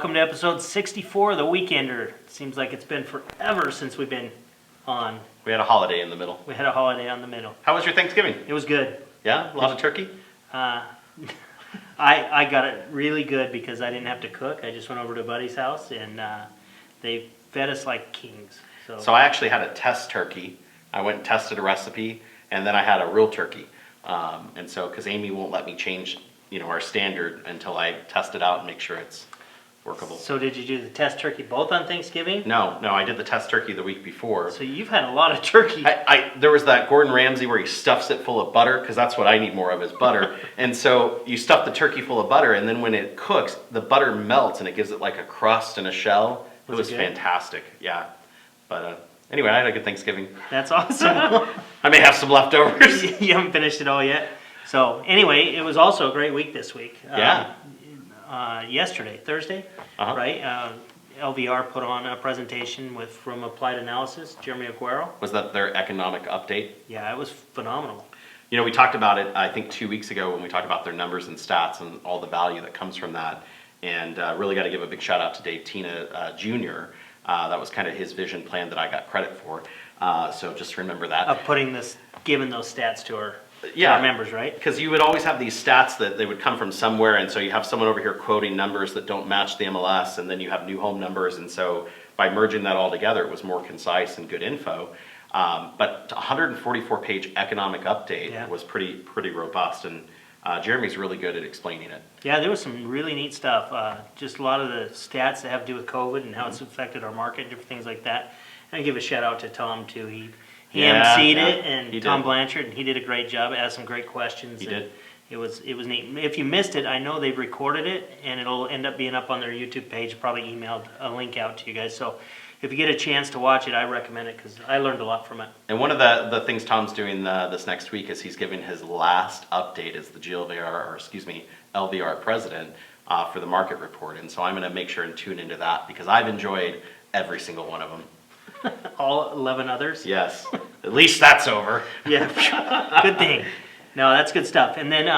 welcome to episode 64 of The Weekender. It seems like it's been forever since we've been on. We had a holiday in the middle. We had a holiday on the middle. How was your Thanksgiving? It was good. Yeah? A lot of turkey? I got it really good because I didn't have to cook. I just went over to a buddy's house and they fed us like kings. So I actually had a test turkey. I went and tested a recipe, and then I had a real turkey. And so, because Amy won't let me change, our standard until I test it out and make sure it's workable. So did you do the test turkey both on Thanksgiving? No, I did the test turkey the week before. So you've had a lot of turkey. There was that Gordon Ramsay where he stuffs it full of butter, because that's what I need more of is butter. And so you stuff the turkey full of butter, and then when it cooks, the butter melts and it gives it like a crust and a shell. It was fantastic, yeah. But anyway, I had a good Thanksgiving. That's awesome. I may have some leftovers. You haven't finished it all yet. So anyway, it was also a great week this week. Yeah. Yesterday, Thursday, right? LVR put on a presentation from Applied Analysis, Jeremy Aguero. Was that their economic update? Yeah, it was phenomenal. We talked about it, I think 2 weeks ago when we talked about their numbers and stats and all the value that comes from that. And really got to give a big shout out to Dave Tina Jr. That was kind of his vision plan that I got credit for. So just remember that. Of giving those stats to our members, right? Because you would always have these stats that they would come from somewhere, and so you have someone over here quoting numbers that don't match the MLS, and then you have new home numbers, and so by merging that all together, it was more concise and good info. But 144-page economic update was pretty robust, and Jeremy's really good at explaining it. Yeah, there was some really neat stuff. Just a lot of the stats that have to do with COVID and how it's affected our market, different things like that. And I give a shout out to Tom too. He emceed it, and Tom Blanchard, and he did a great job. Asked some great questions. He did. It was neat. If you missed it, I know they've recorded it, and it'll end up being up on their YouTube page. Probably emailed a link out to you guys. So if you get a chance to watch it, I recommend it because I learned a lot from it. And one of the things Tom's doing this next week is he's giving his last update as the LVR president for the market report. And so I'm going to make sure and tune into that because I've enjoyed every single one of them. All 11 others? Yes. At least that's over. Yeah. Good thing. No, that's good stuff. And then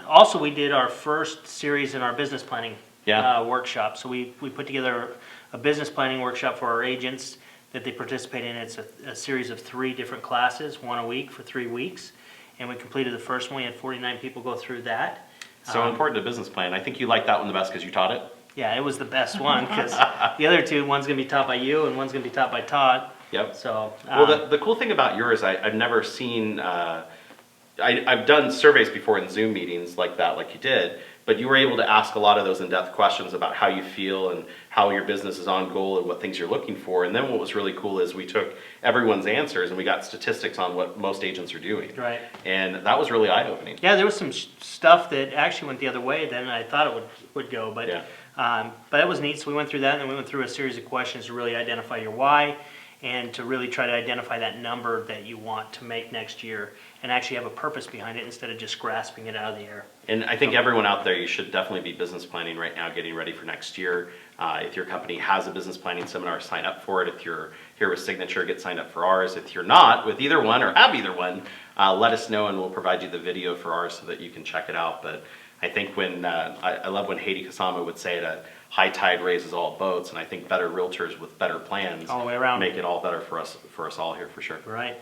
also we did our first series in our business planning workshop. So we put together a business planning workshop for our agents that they participate in. It's a series of 3 different classes, 1 a week for 3 weeks. And we completed the first one. We had 49 people go through that. So important to business plan. I think you like that one the best because you taught it. Yeah, it was the best one because the other 2, one's going to be taught by you and one's going to be taught by Todd. Yep. So well, the cool thing about yours, I've never seen. I've done surveys before in Zoom meetings like that, like you did, but you were able to ask a lot of those in-depth questions about how you feel and how your business is on goal and what things you're looking for. And then what was really cool is we took everyone's answers and we got statistics on what most agents are doing. Right. And that was really eye-opening. Yeah, there was some stuff that actually went the other way than I thought it would go, but it was neat. So we went through that, and then we went through a series of questions to really identify your why and to really try to identify that number that you want to make next year and actually have a purpose behind it instead of just grasping it out of the air. And I think everyone out there, you should definitely be business planning right now, getting ready for next year. If your company has a business planning seminar, sign up for it. If you're here with Signature, get signed up for ours. If you're not with either one or have either one, let us know and we'll provide you the video for ours so that you can check it out. But I think I love when Heidi Kasama would say that high tide raises all boats, and I think better realtors with better plans all the way around make it all better for us all here for sure. Right.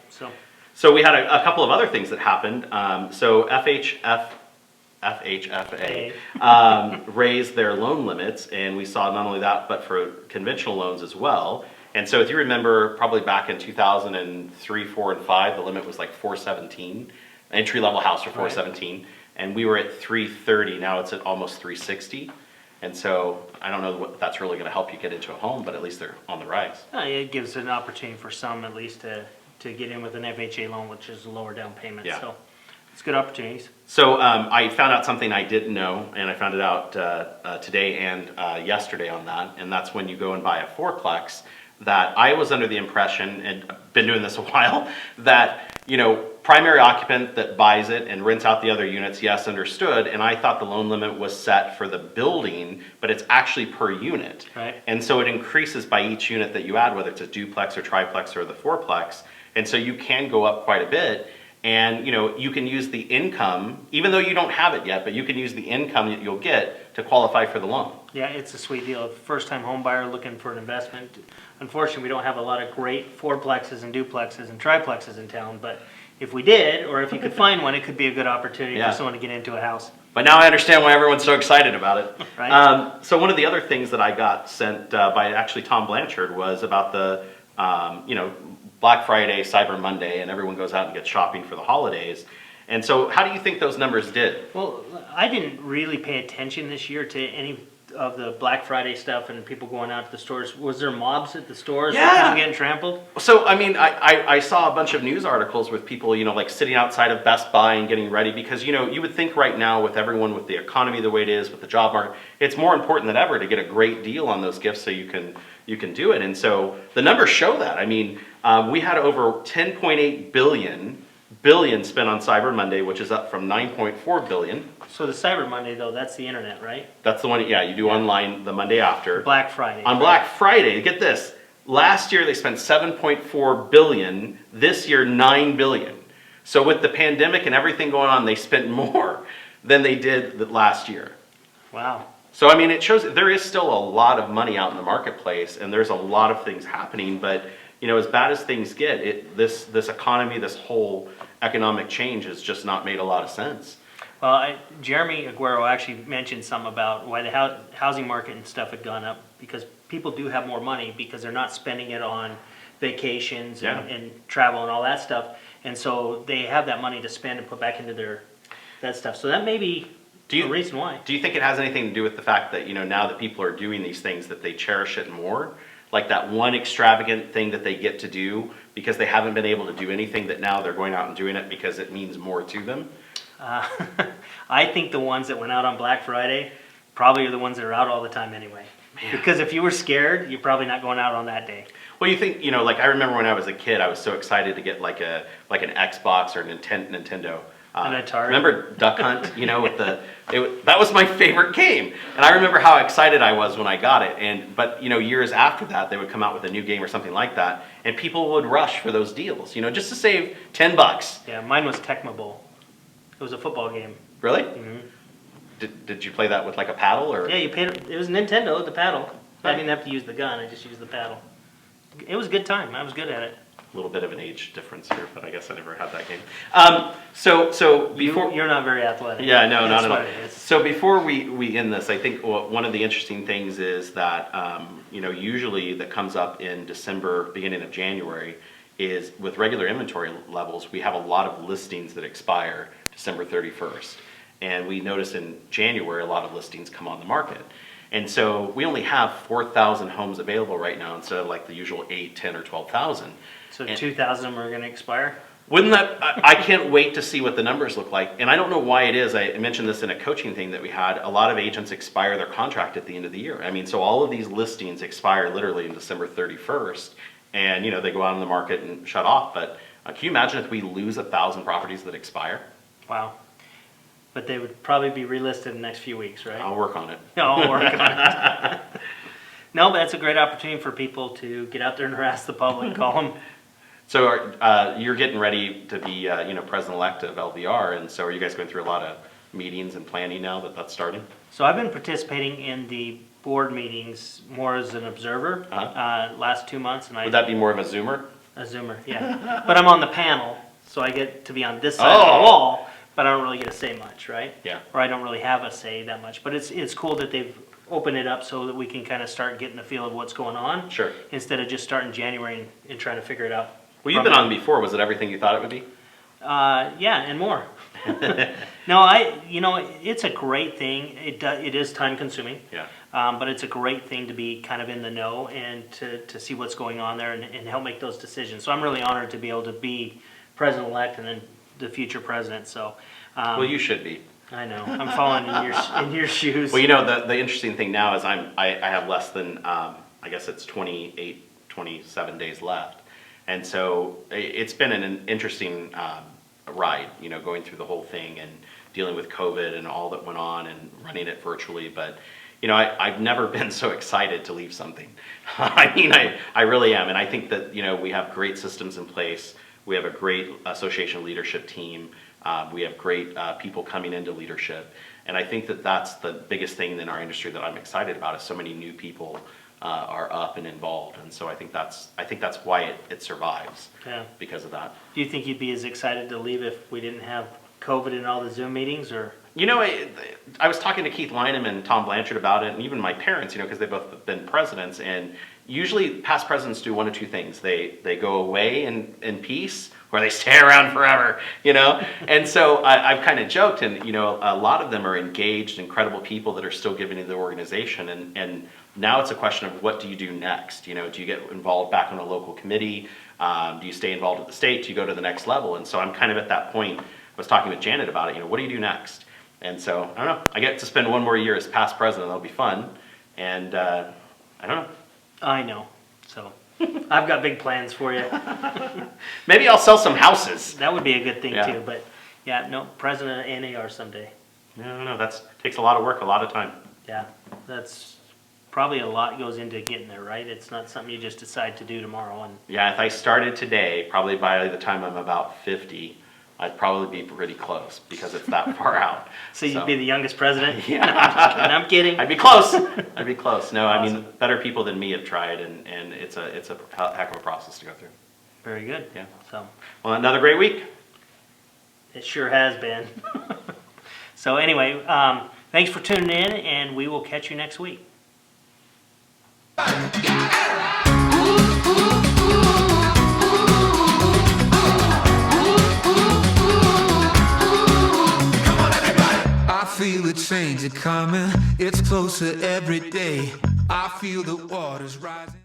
So we had a couple of other things that happened. So FHFA raised their loan limits, and we saw not only that, but for conventional loans as well. And so if you remember, probably back in 2003, 4, and 5, the limit was like 417, entry-level house for 417, right. And we were at 330. Now it's at almost 360. And so I don't know what that's really going to help you get into a home, but at least they're on the rise. It gives an opportunity for some at least to get in with an FHA loan, which is a lower down payment. Yeah. So it's good opportunities. So I found out something I didn't know, and I found it out today and yesterday on that, and that's when you go and buy a fourplex, that I was under the impression, and I've been doing this a while, that primary occupant that buys it and rents out the other units, yes, understood, and I thought the loan limit was set for the building, but it's actually per unit. Right. And so it increases by each unit that you add, whether it's a duplex or triplex or the fourplex, and so you can go up quite a bit, and you can use the income, even though you don't have it yet, but you can use the income that you'll get to qualify for the loan. Yeah, it's a sweet deal. First-time home buyer looking for an investment. Unfortunately, we don't have a lot of great fourplexes and duplexes and triplexes in town, but if we did, or if you could find one, it could be a good opportunity Yeah. for someone to get into a house. But now I understand why everyone's so excited about it. Right. So one of the other things that I got sent by actually Tom Blanchard was about the, Black Friday, Cyber Monday, and everyone goes out and gets shopping for the holidays. And so how do you think those numbers did? Well, I didn't really pay attention this year to any of the Black Friday stuff and people going out to the stores. Was there mobs at the stores? Yeah. Were people getting trampled? So, I mean, I saw a bunch of news articles with people, like sitting outside of Best Buy and getting ready because, you would think right now with everyone, with the economy the way it is, with the job market, it's more important than ever to get a great deal on those gifts so you can do it. And so the numbers show that. I mean, we had over 10.8 billion spent on Cyber Monday, which is up from 9.4 billion. So the Cyber Monday, though, that's the internet, right? That's the one, you do online the Monday after. Black Friday. On Black Friday, get this, last year they spent 7.4 billion, this year 9 billion. So with the pandemic and everything going on, they spent more than they did last year. Wow. So I mean, it shows that there is still a lot of money out in the marketplace and there's a lot of things happening, but as bad as things get, this economy, this whole economic change has just not made a lot of sense. Well, Jeremy Aguero actually mentioned some about why the housing market and stuff had gone up, because people do have more money because they're not spending it on vacations and travel and all that stuff. And so they have that money to spend and put back into that stuff. So that may be a reason why. Do you think it has anything to do with the fact that, now that people are doing these things, that they cherish it more? Like that one extravagant thing that they get to do because they haven't been able to do anything, that now they're going out and doing it because it means more to them? I think the ones that went out on Black Friday probably are the ones that are out all the time anyway. Man. Because if you were scared, you're probably not going out on that day. Well, you think, like I remember when I was a kid, I was so excited to get like an Xbox or Nintendo. And Atari. Remember Duck Hunt? That was my favorite game, and I remember how excited I was when I got it. But years after that, they would come out with a new game or something like that, and people would rush for those deals, just to save $10. Yeah, mine was Tecmo Bowl. It was a football game. Really? Mm-hmm. Did you play that with like a paddle or? Yeah, you paid. It was Nintendo with the paddle. I didn't have to use the gun. I just used the paddle. It was a good time. I was good at it. A little bit of an age difference here, but I guess I never had that game. So before you're not very athletic. Yeah, no, not at all. It is. So before we end this, I think one of the interesting things is that usually that comes up in December, beginning of January, is with regular inventory levels, we have a lot of listings that expire December 31st, and we notice in January a lot of listings come on the market. And so we only have 4,000 homes available right now instead of like the usual 8, 10, or 12,000. So 2,000 of them are going to expire? Wouldn't that, I can't wait to see what the numbers look like. And I don't know why it is. I mentioned this in a coaching thing that we had. A lot of agents expire their contract at the end of the year. I mean, so all of these listings expire literally in December 31st. And, they go out on the market and shut off. But can you imagine if we lose 1,000 properties that expire? Wow. But they would probably be relisted in the next few weeks, right? I'll work on it. I'll work on it. No, but that's a great opportunity for people to get out there and harass the public, call them. So you're getting ready to be, president-elect of LVR, and so are you guys going through a lot of meetings and planning now that that's starting? So I've been participating in the board meetings more as an observer last 2 months. And Would that be more of a Zoomer? A Zoomer, yeah. But I'm on the panel, so I get to be on this side of the wall, but I don't really get to say much, right? Yeah. Or I don't really have a say that much. But it's cool that they've opened it up so that we can kind of start getting the feel of what's going on. Sure. Instead of just starting January and trying to figure it out. Well, you've been on before. Was it everything you thought it would be? Yeah, and more. No, it's a great thing. It is time consuming. Yeah. But it's a great thing to be kind of in the know and to see what's going on there and help make those decisions. So I'm really honored to be able to be president-elect and then the future president. So. Well, you should be. I know. I'm following in your shoes. Well, the interesting thing now is I have less than I guess it's 28, 27 days left, and so it's been an interesting ride. Going through the whole thing and dealing with COVID and all that went on and running it virtually, but. I've never been so excited to leave something. I mean, I really am. And I think that, we have great systems in place. We have a great association leadership team. We have great people coming into leadership. And I think that that's the biggest thing in our industry that I'm excited about, is so many new people are up and involved. And so I think that's why it survives, Yeah. because of that. Do you think you'd be as excited to leave if we didn't have COVID and all the Zoom meetings, or? You know, I was talking to Keith Lynham and Tom Blanchard about it, and even my parents, because they've both been presidents, and usually past presidents do one of two things. They go away in peace, or they stay around forever, And so I've kind of joked, and, a lot of them are engaged, incredible people that are still giving to the organization, and now it's a question of, what do you do next? Do you get involved back on a local committee? Do you stay involved at the state? Do you go to the next level? And so I'm kind of at that point. I was talking with Janet about it, what do you do next? And so, I don't know, I get to spend one more year as past president. That'll be fun. And I don't know. I know, so I've got big plans for you. Maybe I'll sell some houses. That would be a good thing Yeah. too, but yeah, no, president of NAR someday. I don't know, that takes a lot of work, a lot of time. Yeah, that's probably a lot goes into getting there, right? It's not something you just decide to do tomorrow. And Yeah, if I started today, probably by the time I'm about 50, I'd probably be pretty close, because it's that far out. so you'd be the youngest president? Yeah. No, I'm kidding. I'd be close. I'd be close. No, I Awesome. mean, better people than me have tried, and it's a heck of a process to go through. Very good. Yeah. So Well, another great week. it sure has been. So anyway, thanks for tuning in, and we will catch you next week. I feel the change coming, it's closer every day. I feel the waters rising.